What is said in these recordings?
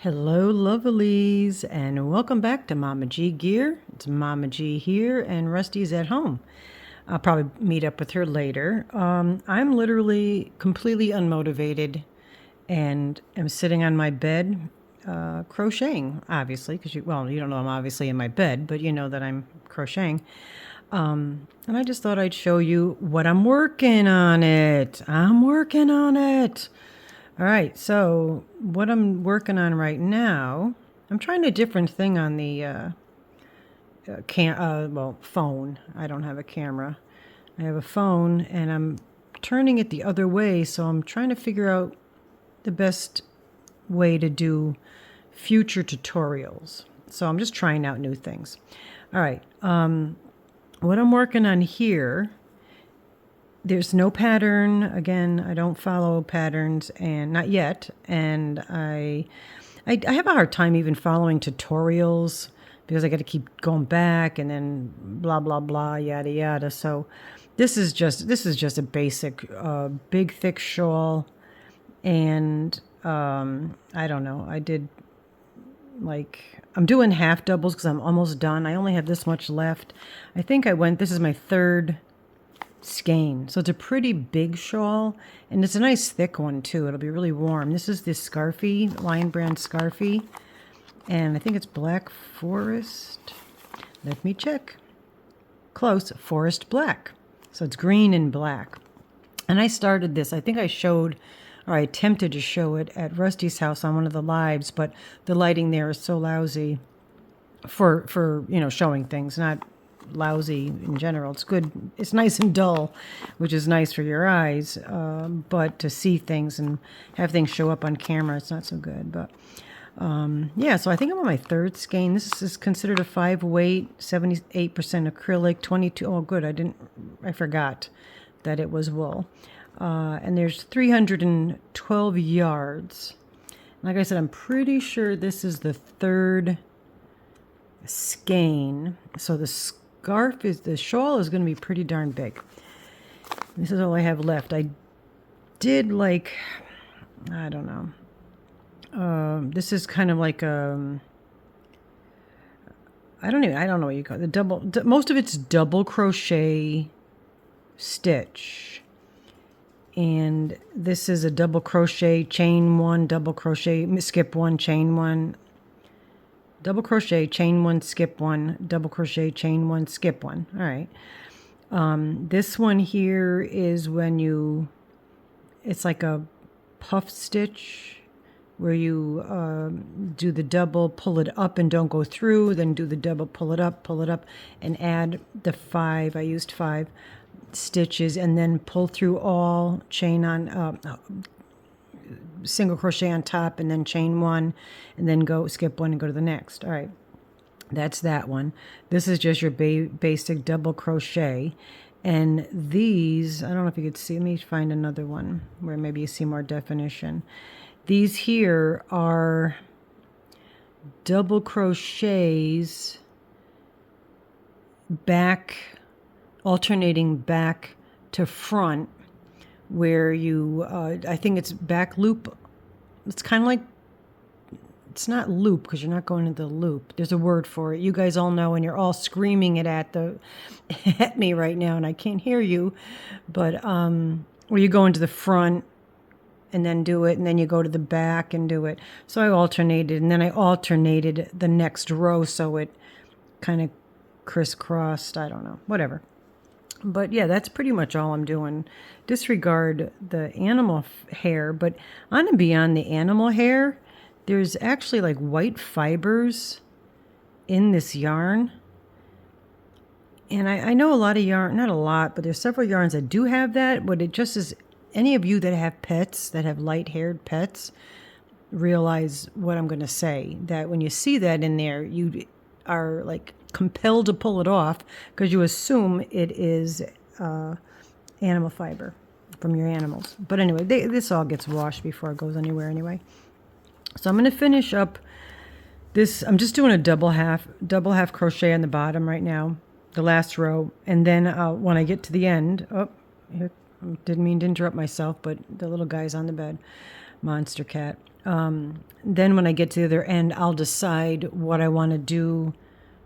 Hello, lovelies, and welcome back to Mama G Gear. It's Mama G here, and Rusty's at home. I'll probably meet up with her later. I'm literally completely unmotivated and am sitting on my bed crocheting, obviously, because you don't know I'm obviously in my bed, but you know that I'm crocheting. And I just thought I'd show you what I'm working on it. All right, so what I'm working on right now, I'm trying a different thing on the phone. I don't have a camera. I have a phone, and I'm turning it the other way, so I'm trying to figure out the best way to do future tutorials. So I'm just trying out new things. All right, what I'm working on here, there's no pattern. Again, I don't follow patterns, and not yet. And I have a hard time even following tutorials because I got to keep going back and then blah blah blah yada yada. So this is just a basic big thick shawl, and I don't know. I did I'm doing half doubles because I'm almost done. I only have this much left. I think this is my third skein. So it's a pretty big shawl, and it's a nice thick one too. It'll be really warm. This is this Scarfie, Lion Brand Scarfie, and I think it's Black Forest. Let me check. Close, Forest Black. So it's green and black. And I started this, I think I showed, or I attempted to show it at Rusty's house on one of the lives, but the lighting there is so lousy for showing things, not lousy in general. It's good. It's nice and dull, which is nice for your eyes, but to see things and have things show up on camera, it's not so good. But yeah, so I think I'm on my third skein. This is considered a 5 weight, 78% acrylic, 22. Oh, good. I forgot that it was wool. And there's 312 yards. Like I said, I'm pretty sure this is the third skein. So the shawl is going to be pretty darn big. This is all I have left. I did I don't know. This is kind of like I don't know what you call it. Most of it's double crochet stitch. And this is a double crochet, chain one, double crochet, skip one, chain one, double crochet, chain one, skip one, double crochet, chain one, skip one. All right. This one here is it's like a puff stitch where you do the double, pull it up and don't go through, then do the double, pull it up, and add the 5. I used 5 stitches, and then pull through all, chain on single crochet on top, and then chain one, and then go skip one and go to the next. All right, that's that one. This is just your basic double crochet, and these, I don't know if you could see, let me find another one where maybe you see more definition. These here are double crochets alternating back to front, where you, I think it's back loop. It's kind of like, it's not loop because you're not going into the loop. There's a word for it. You guys all know, and you're all screaming it at me right now, and I can't hear you. But where you go into the front and then do it, and then you go to the back and do it. So I alternated, and then I alternated the next row so it kind of crisscrossed. I don't know, whatever. But yeah, that's pretty much all I'm doing. Disregard the animal hair, but on and beyond the animal hair, there's actually like white fibers in this yarn. And I know a lot of yarn, not a lot, but there's several yarns that do have that, but it just is, any of you that have pets, that have light-haired pets, realize what I'm going to say, that when you see that in there, you are like compelled to pull it off because you assume it is animal fiber from your animals. But anyway, this all gets washed before it goes anywhere anyway. So I'm going to finish up this. I'm just doing a double half crochet on the bottom right now, the last row, and then when I get to the end, didn't mean to interrupt myself, but the little guy's on the bed, monster cat. Then when I get to the other end, I'll decide what I want to do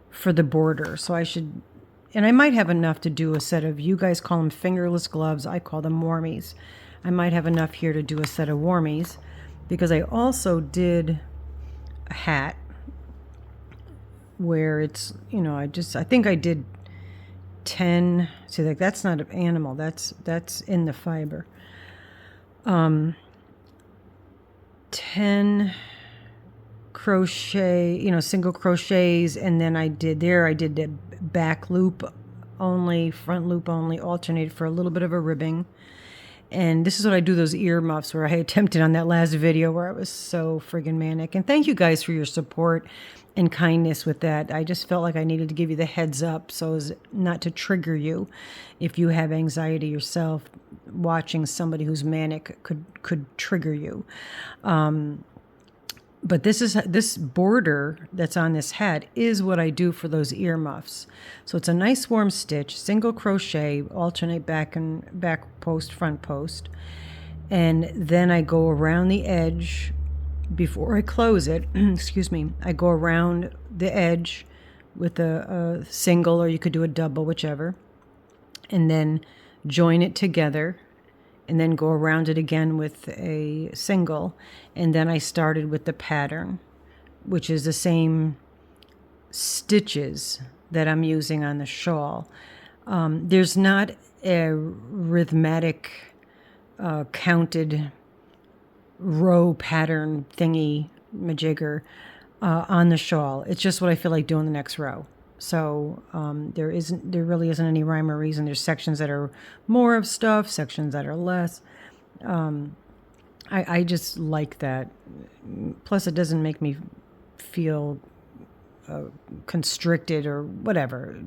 for the border. So I should, and I might have enough to do a set of, you guys call them fingerless gloves, I call them warmies. I might have enough here to do a set of warmies, because I also did a hat where it's, you know, I think I did 10, see, like that's not an animal, that's in the fiber. 10 crochet, you know, single crochets, and then I did the back loop only, front loop only, alternated for a little bit of a ribbing. And this is what I do those ear muffs where I attempted on that last video where I was so friggin' manic. And thank you guys for your support and kindness with that. I just felt like I needed to give you the heads up so as not to trigger you if you have anxiety yourself. Watching somebody who's manic could trigger you. But this border that's on this hat is what I do for those ear muffs. So it's a nice warm stitch, single crochet, alternate back post, front post. And then I go around the edge before I close it. Excuse me. I go around the edge with a single, or you could do a double, whichever. And then join it together. And then go around it again with a single. And then I started with the pattern, which is the same stitches that I'm using on the shawl. There's not a rhythmic counted row pattern thingy majigger on the shawl. It's just what I feel like doing the next row. So there really isn't any rhyme or reason. There's sections that are more of stuff, sections that are less. I just like that. Plus, it doesn't make me feel constricted or whatever.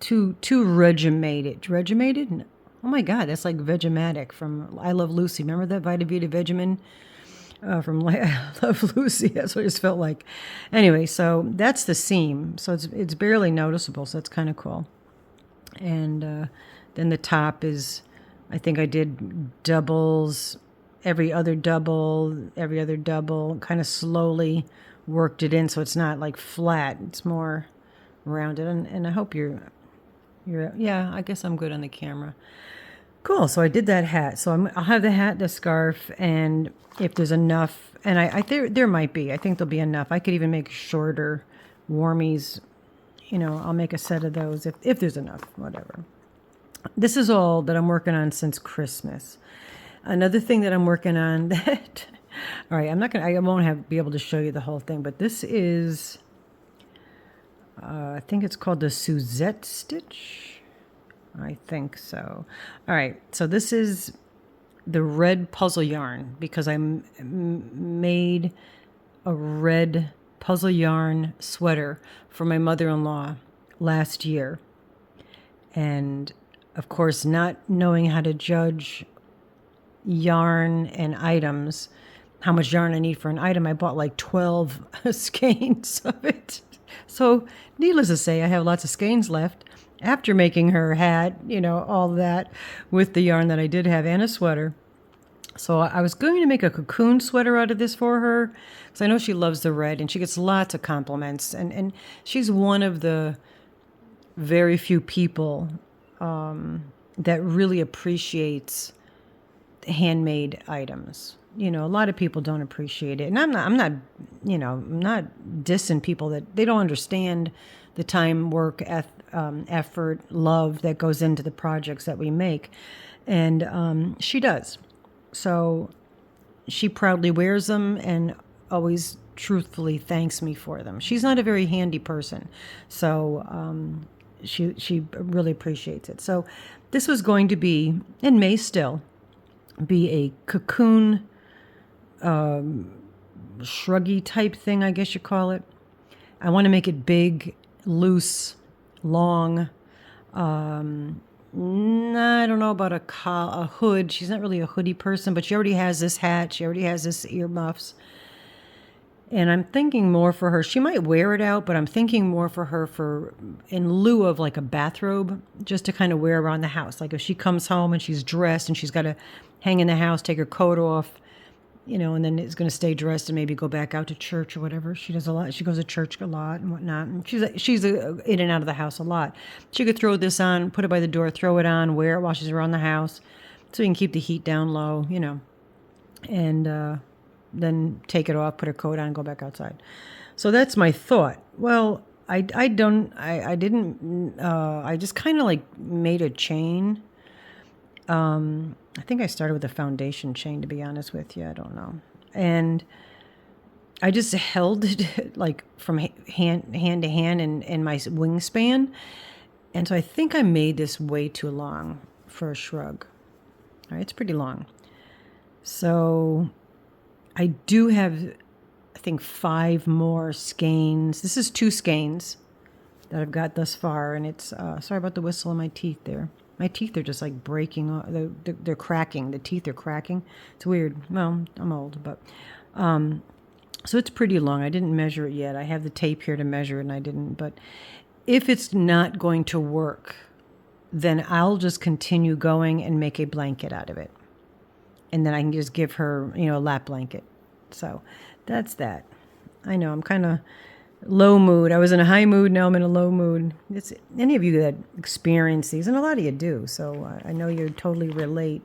Too regimented. Regimented? Oh my God, that's like Vegematic from I Love Lucy. Remember that Vita Vita Vegemin? From I Love Lucy, that's what it just felt like. Anyway, so that's the seam. So it's barely noticeable, so it's kind of cool. And then the top is, I think I did doubles, every other double, kind of slowly worked it in so it's not like flat. It's more rounded. And I hope you're yeah, I guess I'm good on the camera. Cool. So I did that hat. So I'll have the hat, the scarf, and if there's enough, and I there might be. I think there'll be enough. I could even make shorter warmies. You know, I'll make a set of those if there's enough. Whatever. This is all that I'm working on since Christmas. Another thing that I'm working on that. All right, I won't be able to show you the whole thing, but this is. I think it's called the Suzette stitch. I think so. All right, so this is the red puzzle yarn because I made a red puzzle yarn sweater for my mother-in-law last year. And of course, not knowing how to judge yarn and items, how much yarn I need for an item, I bought like 12 skeins of it. So needless to say, I have lots of skeins left. After making her hat, you know, all that with the yarn that I did have and a sweater. So I was going to make a cocoon sweater out of this for her because I know she loves the red and she gets lots of compliments. And she's one of the very few people that really appreciates handmade items. You know, a lot of people don't appreciate it. And I'm not dissing people that they don't understand the time, work, effort, love that goes into the projects that we make. And she does. So she proudly wears them and always truthfully thanks me for them. She's not a very handy person. So she really appreciates it. So this was going to be, and may still be, a cocoon shruggy type thing, I guess you call it. I want to make it big, loose, long. I don't know about a hood. She's not really a hoodie person, but she already has this hat. She already has this earmuffs. And I'm thinking more for her. She might wear it out, but I'm thinking more for her for in lieu of like a bathrobe, just to kind of wear around the house. Like if she comes home and she's dressed and she's got to hang in the house, take her coat off, and then it's going to stay dressed and maybe go back out to church or whatever. She does a lot. She goes to church a lot and whatnot. And she's in and out of the house a lot. She could throw this on, put it by the door, throw it on, wear it while she's around the house, so you can keep the heat down low, and then take it off, put her coat on, and go back outside. So that's my thought. Well, I just kind of like made a chain. I think I started with a foundation chain, to be honest with you. I don't know. And I just held it like from hand to hand in my wingspan. And so I think I made this way too long for a shrug. All right, it's pretty long. So I do have, I think, 5 more skeins. This is 2 skeins that I've got thus far. And it's, sorry about the whistle in my teeth there. My teeth are just like breaking off. They're cracking. The teeth are cracking. It's weird. Well, I'm old, but so it's pretty long. I didn't measure it yet. I have the tape here to measure it, and I didn't. But if it's not going to work, then I'll just continue going and make a blanket out of it, and then I can just give her, a lap blanket. So that's that. I know I'm kind of low mood. I was in a high mood. Now I'm in a low mood. It's any of you that experience these, and a lot of you do. So I know you totally relate,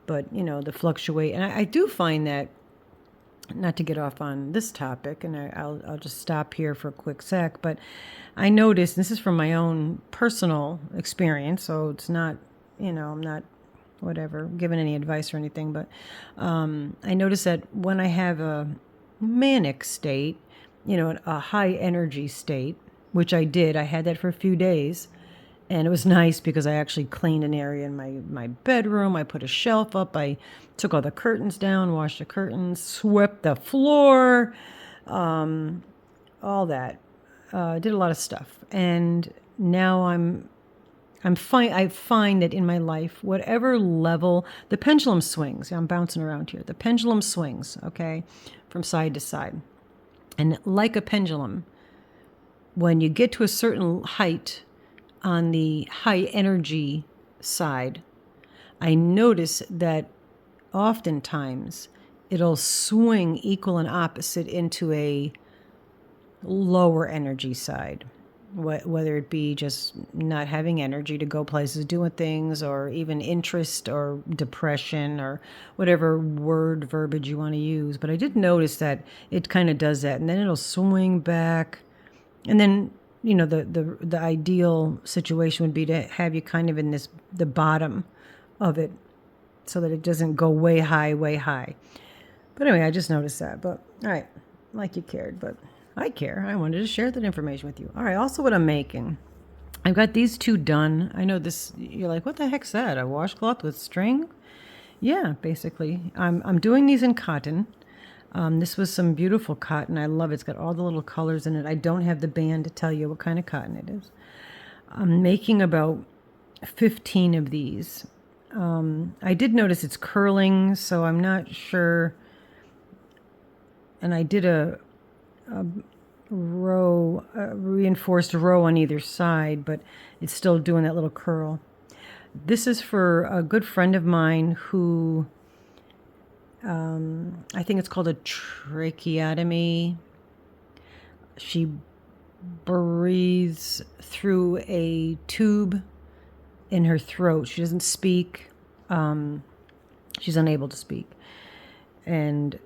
but the fluctuate. And I do find that, not to get off on this topic, and I'll just stop here for a quick sec, but I noticed, this is from my own personal experience, so it's not, I'm not whatever, giving any advice or anything, but I noticed that when I have a manic state, a high energy state, which I did. I had that for a few days, and it was nice because I actually cleaned an area in my bedroom. I put a shelf up. I took all the curtains down, washed the curtains, swept the floor, all that. Did a lot of stuff. And now I'm fine. I find that in my life, whatever level, the pendulum swings. I'm bouncing around here. The pendulum swings, okay, from side to side. And like a pendulum, when you get to a certain height on the high energy side, I notice that oftentimes it'll swing equal and opposite into a lower energy side, whether it be just not having energy to go places, doing things, or even interest or depression or whatever verbiage you want to use. But I did notice that it kind of does that, and then it'll swing back. And then, the ideal situation would be to have you kind of in the bottom of it so that it doesn't go way high, way high. But anyway, I just noticed that. But all right, like you cared, but I care. I wanted to share that information with you. All right, also what I'm making. I've got these 2 done. I know this, you're like, what the heck's that? A washcloth with string? Yeah, basically. I'm doing these in cotton. This was some beautiful cotton. I love it. It's got all the little colors in it. I don't have the band to tell you what kind of cotton it is. I'm making about 15 of these. I did notice it's curling, so I'm not sure. And I did a reinforced row on either side, but it's still doing that little curl. This is for a good friend of mine who, I think it's called a tracheotomy. She breathes through a tube in her throat. She doesn't speak. She's unable to speak. And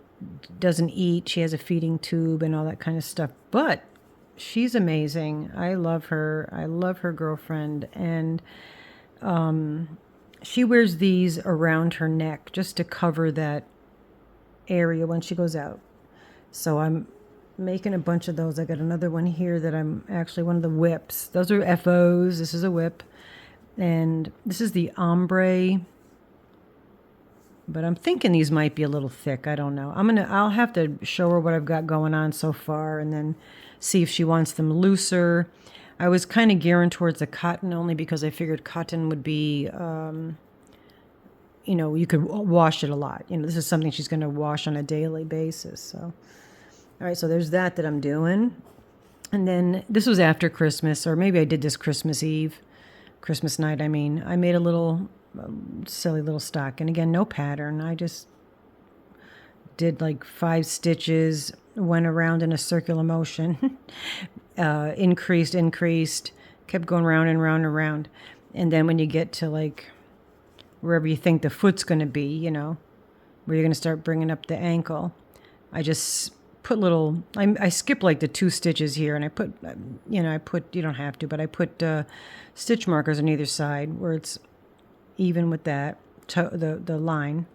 doesn't eat. She has a feeding tube and all that kind of stuff. But she's amazing. I love her. I love her girlfriend. And she wears these around her neck just to cover that area when she goes out. So I'm making a bunch of those. I got another one here that I'm actually one of the whips. Those are FOs. This is a whip. And this is the ombre. But I'm thinking these might be a little thick. I don't know. I'll have to show her what I've got going on so far and then see if she wants them looser. I was kind of gearing towards the cotton only because I figured cotton would be, you could wash it a lot. This is something she's going to wash on a daily basis. So, all right, so there's that I'm doing. And then this was after Christmas, or maybe I did this Christmas night. I made a little silly little stock. And again, no pattern. I just did like 5 stitches, went around in a circular motion, increased, kept going round and round and round. And then when you get to like wherever you think the foot's going to be, you know, where you're going to start bringing up the ankle, I just put little, I skip like the 2 stitches here, and I put, you know, you don't have to, but I put stitch markers on either side where it's even with that, the line.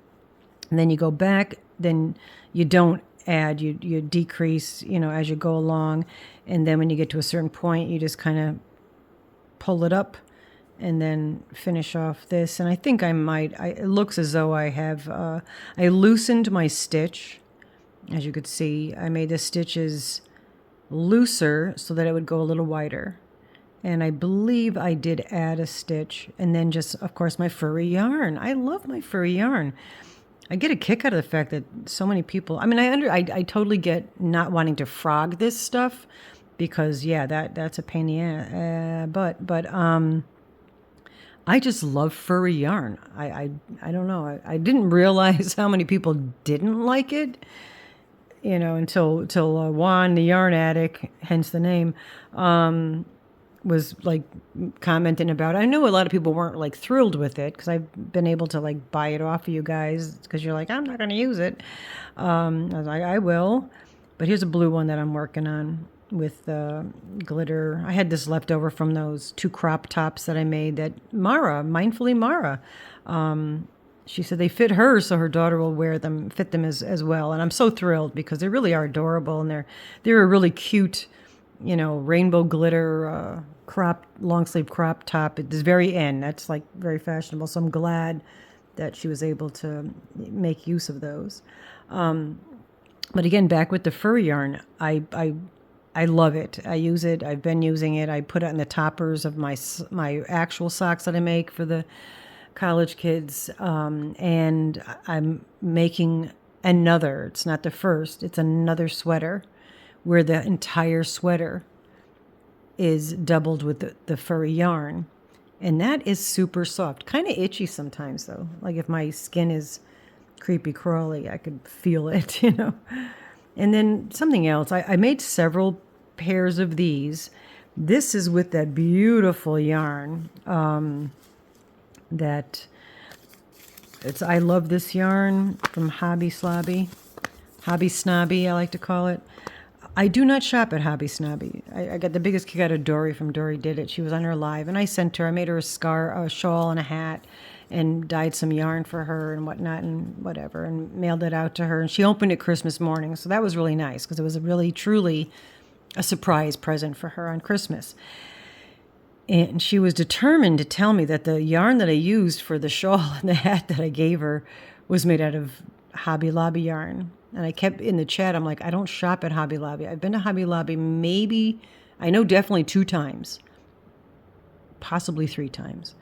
And then you go back, then you don't add, you decrease, you know, as you go along. And then when you get to a certain point, you just kind of pull it up and then finish off this. And I think it looks as though I have, I loosened my stitch. As you could see, I made the stitches looser so that it would go a little wider. And I believe I did add a stitch. And then just, of course, my furry yarn. I love my furry yarn. I get a kick out of the fact that so many people, I mean, I totally get not wanting to frog this stuff because, yeah, that's a pain in the ass. But I just love furry yarn. I don't know. I didn't realize how many people didn't like it, you know, until Juan, the yarn addict, hence the name, was like commenting about it. I know a lot of people weren't like thrilled with it because I've been able to like buy it off of you guys because you're like, I'm not going to use it. I was like, I will. But here's a blue one that I'm working on with glitter. I had this left over from those 2 crop tops that I made that Mindfully Mara, she said they fit her, so her daughter will fit them as well. And I'm so thrilled because they really are adorable, and they're a really cute, you know, rainbow glitter long sleeve crop top at this very end. That's like very fashionable. So I'm glad that she was able to make use of those. But again, back with the fur yarn, I love it. I use it. I've been using it. I put it in the toppers of my actual socks that I make for the college kids. And I'm making another. It's not the first. It's another sweater where the entire sweater is doubled with the furry yarn. And that is super soft. Kind of itchy sometimes, though. Like if my skin is creepy crawly, I could feel it, you know. And then something else. I made several pairs of these. This is with that beautiful yarn. I love this yarn from Hobby Snobby, I like to call it. I do not shop at Hobby Snobby. I got the biggest kick out of Dory from Dory Did It. She was on her live, and I sent her. I made her a shawl, and a hat, and dyed some yarn for her and whatnot and whatever, and mailed it out to her. And she opened it Christmas morning, so that was really nice because it was truly a surprise present for her on Christmas. And she was determined to tell me that the yarn that I used for the shawl and the hat that I gave her was made out of Hobby Lobby yarn. And I kept in the chat, I'm like, I don't shop at Hobby Lobby. I've been to Hobby Lobby definitely 2 times, possibly 3 times.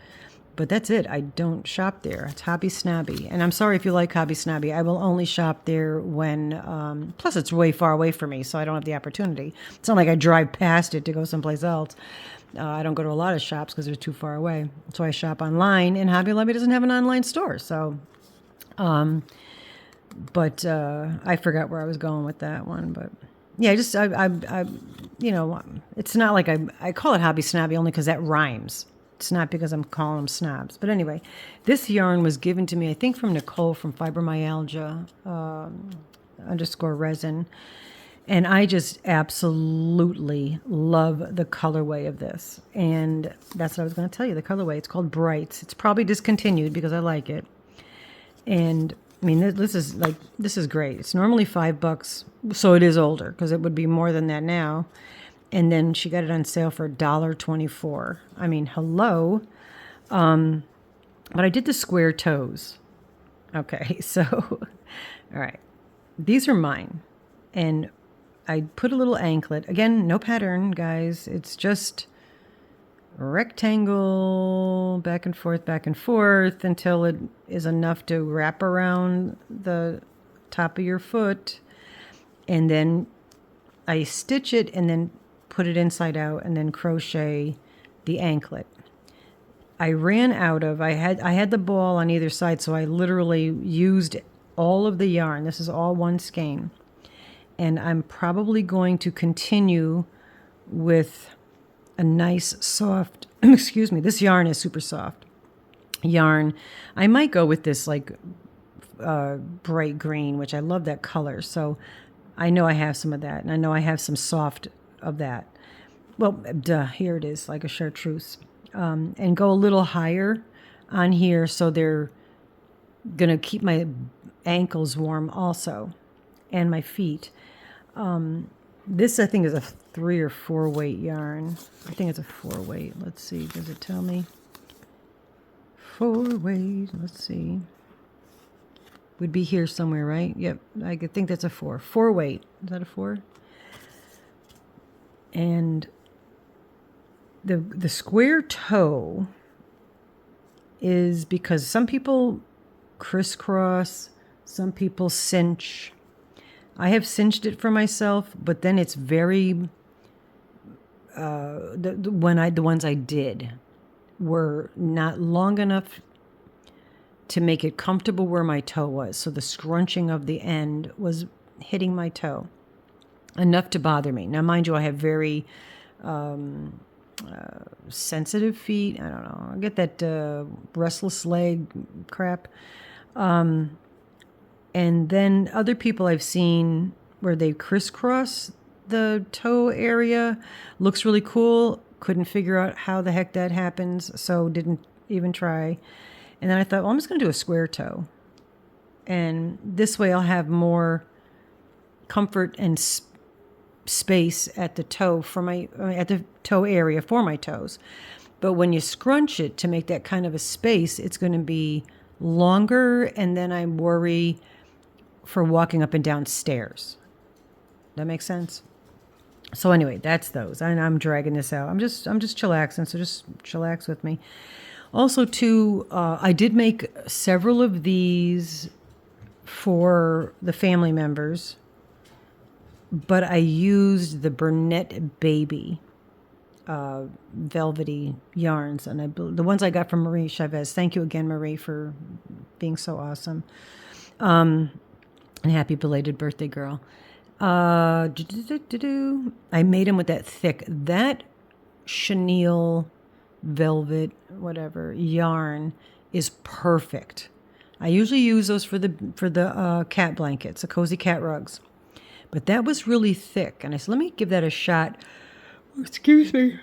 But that's it. I don't shop there. It's Hobby Snobby. And I'm sorry if you like Hobby Snobby. I will only shop there when, plus it's way far away from me, so I don't have the opportunity. It's not like I drive past it to go someplace else. I don't go to a lot of shops because they're too far away. So I shop online, and Hobby Lobby doesn't have an online store. So, but I forgot where I was going with that one. But yeah, I you know, it's not like I call it Hobby Snobby only because that rhymes. It's not because I'm calling them snobs. But anyway, this yarn was given to me, I think, from Nicole from Fibromyalgia _resin. And I just absolutely love the colorway of this. And that's what I was going to tell you, the colorway. It's called Brights. It's probably discontinued because I like it. And I mean, this is great. It's normally $5, so it is older because it would be more than that now. And then she got it on sale for $1.24. I mean, hello. But I did the square toes. Okay, so, all right. These are mine. And I put a little anklet. Again, no pattern, guys. It's just rectangle, back and forth until it is enough to wrap around the top of your foot. And then I stitch it and then put it inside out and then crochet the anklet. I ran out of, I had the ball on either side, so I literally used all of the yarn. This is all one skein. And I'm probably going to continue with a nice soft, excuse me, this yarn is super soft yarn. I might go with this like bright green, which I love that color. So I know I have some of that, and I know I have some soft of that. Well, duh, here it is, like a chartreuse. And go a little higher on here so they're going to keep my ankles warm also, and my feet. This, I think, is a 3 or 4 weight yarn. I think it's a 4 weight. Let's see. Does it tell me? 4 weight. Let's see. Would be here somewhere, right? Yep. I think that's a 4. 4 weight. Is that a 4? And the square toe is because some people crisscross, some people cinch. I have cinched it for myself, but then it's very the ones I did were not long enough to make it comfortable where my toe was. So the scrunching of the end was hitting my toe enough to bother me. Now, mind you, I have very sensitive feet. I don't know. I get that restless leg crap. And then other people I've seen where they crisscross the toe area. Looks really cool. Couldn't figure out how the heck that happens, so didn't even try. And then I thought, well, I'm just going to do a square toe. And this way I'll have more comfort and space at the toe at the toe area for my toes. But when you scrunch it to make that kind of a space, it's going to be longer, and then I worry for walking up and down stairs. That makes sense? So anyway, that's those. And I'm dragging this out. I'm just chillaxing, so just chillax with me. Also, too, I did make several of these for the family members, but I used the Burnett Baby velvety yarns, and the ones I got from Marie Chavez. Thank you again, Marie, for being so awesome. And happy belated birthday, girl. I made them with that chenille velvet, whatever, yarn is perfect. I usually use those for the cat blankets, the cozy cat rugs. But that was really thick, and I said, let me give that a shot. Excuse me.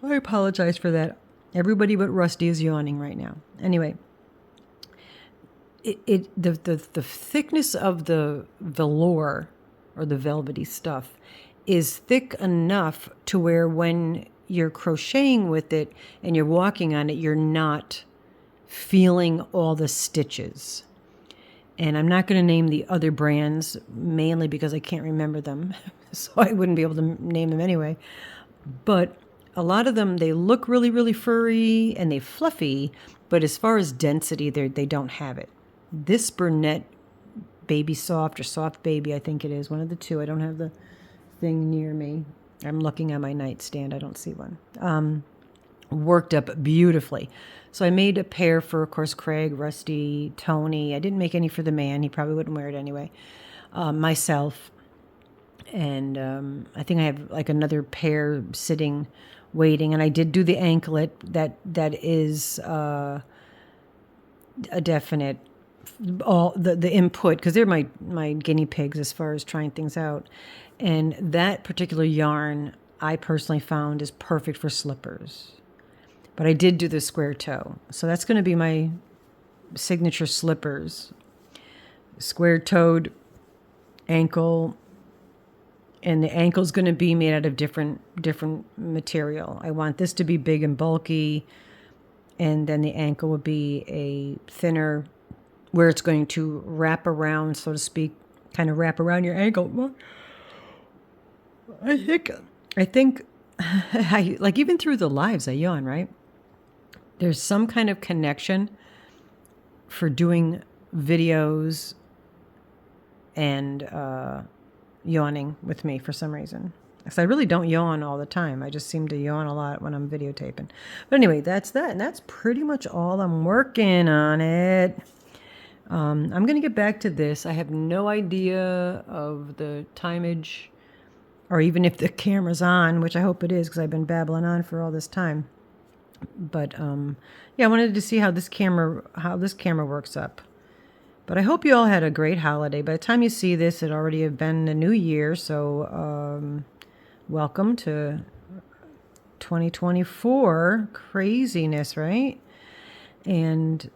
I apologize for that. Everybody but Rusty is yawning right now. Anyway, the thickness of the velour or the velvety stuff is thick enough to where when you're crocheting with it and you're walking on it, you're not feeling all the stitches. And I'm not going to name the other brands, mainly because I can't remember them, so I wouldn't be able to name them anyway. But a lot of them, they look really, really furry and they fluffy, but as far as density, they don't have it. This Burnett Baby Soft or Soft Baby, I think it is, one of the two. I don't have the thing near me. I'm looking at my nightstand. I don't see one. Worked up beautifully. So I made a pair for, of course, Craig, Rusty, Tony. I didn't make any for the man. He probably wouldn't wear it anyway. Myself. And I think I have like another pair sitting, waiting. And I did do the anklet. That is a definite, all the input, because they're my guinea pigs as far as trying things out. And that particular yarn I personally found is perfect for slippers. But I did do the square toe. So that's going to be my signature slippers. Square-toed ankle. And the ankle's going to be made out of different material. I want this to be big and bulky. And then the ankle would be a thinner, where it's going to wrap around, so to speak, kind of wrap around your ankle. I think, like even through the lives I yawn, right? There's some kind of connection for doing videos and yawning with me for some reason. Because I really don't yawn all the time. I just seem to yawn a lot when I'm videotaping. But anyway, that's that. And that's pretty much all. I'm working on it. I'm going to get back to this. I have no idea of the timage or even if the camera's on, which I hope it is because I've been babbling on for all this time. But yeah, I wanted to see how this camera works up. But I hope you all had a great holiday. By the time you see this, it already have been the new year. So welcome to 2024 craziness, right? And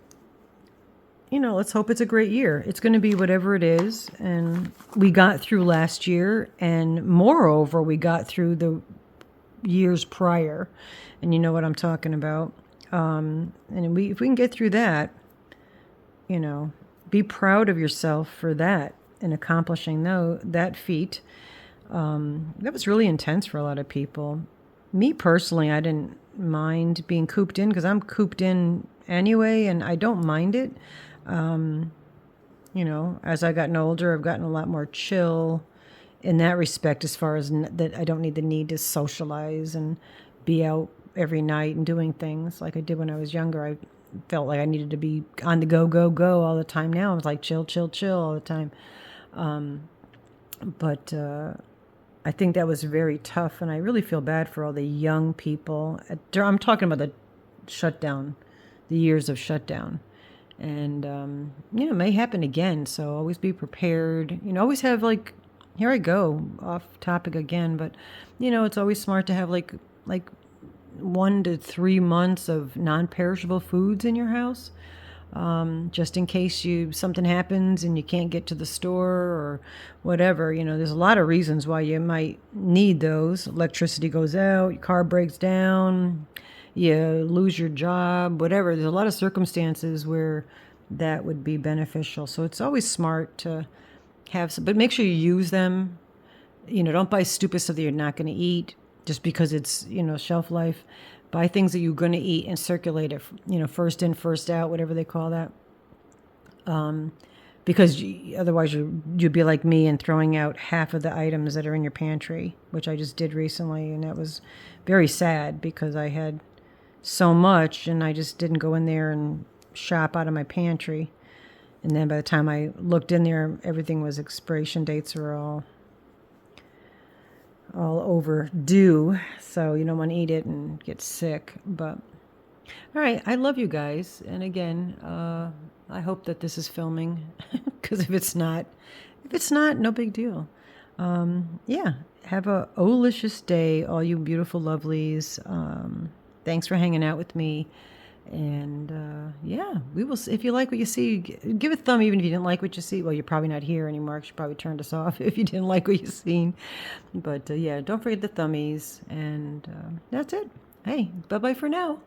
you know, let's hope it's a great year. It's going to be whatever it is. And we got through last year, and moreover, we got through the years prior. And you know what I'm talking about. And if we can get through that, you know, be proud of yourself for that and accomplishing that feat. That was really intense for a lot of people. Me personally, I didn't mind being cooped in because I'm cooped in anyway, and I don't mind it. You know, as I've gotten older, I've gotten a lot more chill in that respect, as far as that I don't need the need to socialize and be out every night and doing things like I did when I was younger. I felt like I needed to be on the go all the time. Now it's like chill all the time. But I think that was very tough, and I really feel bad for all the young people. I'm talking about the shutdown, the years of shutdown. And, you know, it may happen again, so always be prepared. You know, always have, like, here I go, off topic again, but, you know, it's always smart to have, like 1 to 3 months of non-perishable foods in your house, just in case something happens and you can't get to the store or whatever. You know, there's a lot of reasons why you might need those. Electricity goes out, your car breaks down, you lose your job, whatever. There's a lot of circumstances where that would be beneficial. So it's always smart to have some, but make sure you use them. You know, don't buy stupid stuff that you're not going to eat just because it's, you know, shelf life. Buy things that you're going to eat and circulate it, you know, first in, first out, whatever they call that. Because otherwise you'd be like me and throwing out half of the items that are in your pantry, which I just did recently. And that was very sad because I had so much and I just didn't go in there and shop out of my pantry. And then by the time I looked in there, everything was expiration dates were all overdue. So you don't want to eat it and get sick. But all right, I love you guys. And again, I hope that this is filming because if it's not, no big deal. Yeah, have a olicious day, all you beautiful lovelies. Thanks for hanging out with me. And yeah, we will see. If you like what you see, give a thumb even if you didn't like what you see. Well, you're probably not here anymore because you probably turned us off if you didn't like what you've seen. But yeah, don't forget the thummies. And that's it. Hey, bye-bye for now.